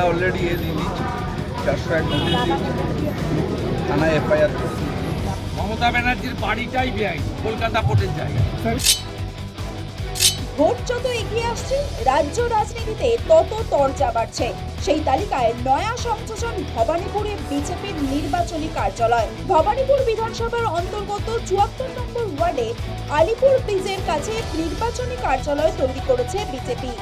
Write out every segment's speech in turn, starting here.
Already দিয়ে দিচ্ছি, 401 notice দিয়েছি, থানায় এফআইআর করেছি। মমতা ব্যানার্জির বাড়িটাই বেআইনি, কলকাতা পোর্টের জায়গায়। ভোট যত এগিয়ে আসছে, রাজ্য রাজনীতিতে তত তরজা বাড়ছে। সেই তালিকায় নয়া সংযোজন ভবানীপুরে বিজেপির নির্বাচনী কার্যালয়। ভবানীপুর বিধানসভার অন্তর্গত 74 নম্বর ওয়ার্ডে আলিপুর ব্রিজের কাছে নির্বাচনী কার্যালয় তৈরি করেছে বিজেপি।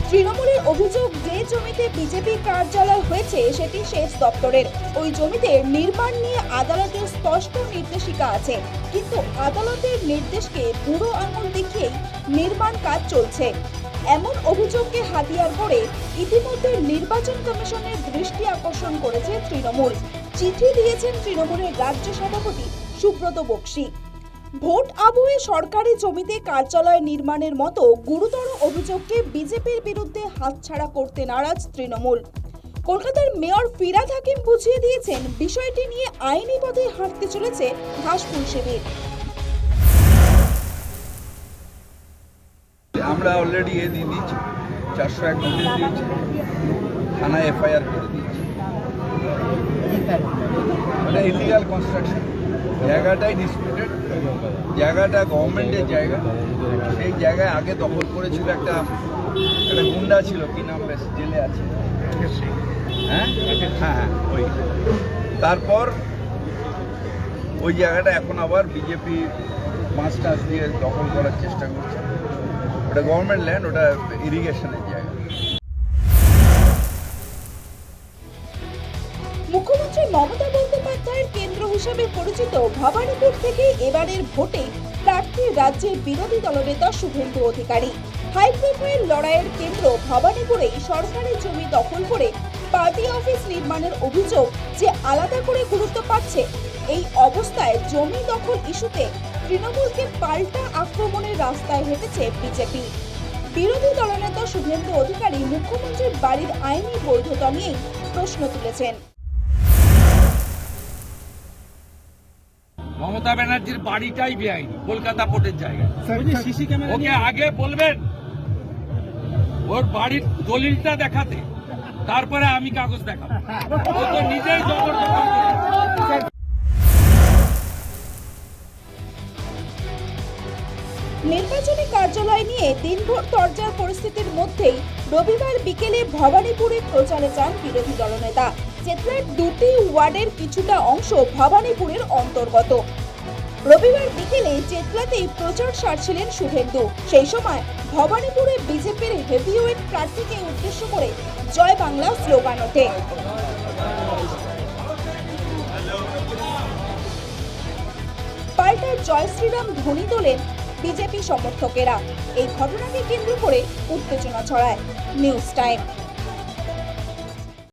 তৃণমূলের অভিযোগ, যে জমিতে বিজেপি কার্যালয় হয়েছে সেটি সেচ দপ্তরের। ওই জমিতে নির্মাণ নিয়ে আদালতের স্পষ্ট নির্দেশিকা আছে, কিন্তু আদালতের নির্দেশকে বুড়ো আঙুল দেখিয়েই নির্মাণ কাজ চলছে। এমন অভিযোগকে হাতিয়ার করে ইতিমধ্যে নির্বাচন কমিশনের দৃষ্টি আকর্ষণ করেছে তৃণমূল। চিঠি দিয়েছেন তৃণমূলের রাজ্য সভাপতি সুব্রত বক্সী। ভোট আবহে সরকারি জমিতে কার্যালয় নির্মাণের মতো গুরুতর অভিযোগকে বিজেপির বিরুদ্ধে হাতছাড়া করতে নারাজ তৃণমূল। কলকাতার মেয়র ফিরহাদ হাকিম বুঝিয়ে দিয়েছেন, বিষয়টি নিয়ে আইনি পথে হাঁটতে চলেছে ঘাসফুল শিবির। আমরা অলরেডি দিয়ে দিচ্ছি, 401 নোটিশ দিয়েছি, থানায় এফআইআর করে দিয়েছি। মানে ইলিগাল কনস্ট্রাকশন, জায়গাটাই ডিসপিউটেড, জায়গাটা গভর্নমেন্টের জায়গা। সেই জায়গায় আগে দখল করেছিল একটা গুন্ডা ছিল, কি নাম, বেশ জেলে আছে, হ্যাঁ হ্যাঁ ওই। তারপর ওই জায়গাটা এখন আবার বিজেপি মাছ টাছ দিয়ে দখল করার চেষ্টা করছে। ওটা গভর্নমেন্ট ল্যান্ড, ওটা ইরিগেশনের জায়গা। মুখ্যমন্ত্রী মমতা বন্দ্যোপাধ্যায়ের কেন্দ্র হিসেবে পরিচিত ভবানীপুর থেকে এবারের ভোটে প্রার্থী রাজ্যের বিরোধী দলনেতা শুভেন্দু অধিকারী। হাই প্রোফাইল লড়াইয়ের কেন্দ্র ভবানীপুরেই সরকারি জমি দখল করে পার্টি অফিস নির্মাণের অভিযোগ যে আলাদা করে গুরুত্ব পাচ্ছে। এই অবস্থায় জমি দখল ইস্যুতে তৃণমূলকে পাল্টা আক্রমণের রাস্তায় হেঁটেছে বিজেপি। বিরোধী দলনেতা শুভেন্দু অধিকারী মুখ্যমন্ত্রীর বাড়ির আইনি বৈধতা নিয়েই প্রশ্ন তুলেছেন। মমতা ব্যানার্জির বাড়িটাই বেআইনি, কলকাতা পোর্টের জায়গায়। ওকে আগে বলবেন ওর বাড়ির দলিলটা দেখাতে, তারপরে আমি কাগজ দেখাবো। ও তো নিজেই জবরদখল করে। নির্বাচনী কার্যালয় নিয়ে দিনভর তরজার পরিস্থিতির মধ্যেই রবিবার বিকেলে ভবানীপুরে প্রচারে যান বিরোধী দলনেতা। চেতলার দুটি ওয়ার্ডের কিছুটা অংশ ভবানীপুরের অন্তর্গত। রবিবার বিকেলে চেতলাতেই প্রচার সারছিলেন শুভেন্দু। সেই সময় ভবানীপুরে বিজেপির হেভিওয়েট প্রার্থীকে উদ্দেশ্য করে জয় বাংলা স্লোগান ওঠে। পাল্টা জয় শ্রীরাম ধ্বনি তোলেন বিজেপি সমর্থকেরা। এই ঘটনাকে কেন্দ্র করে উত্তেজনা ছড়ায়। News time.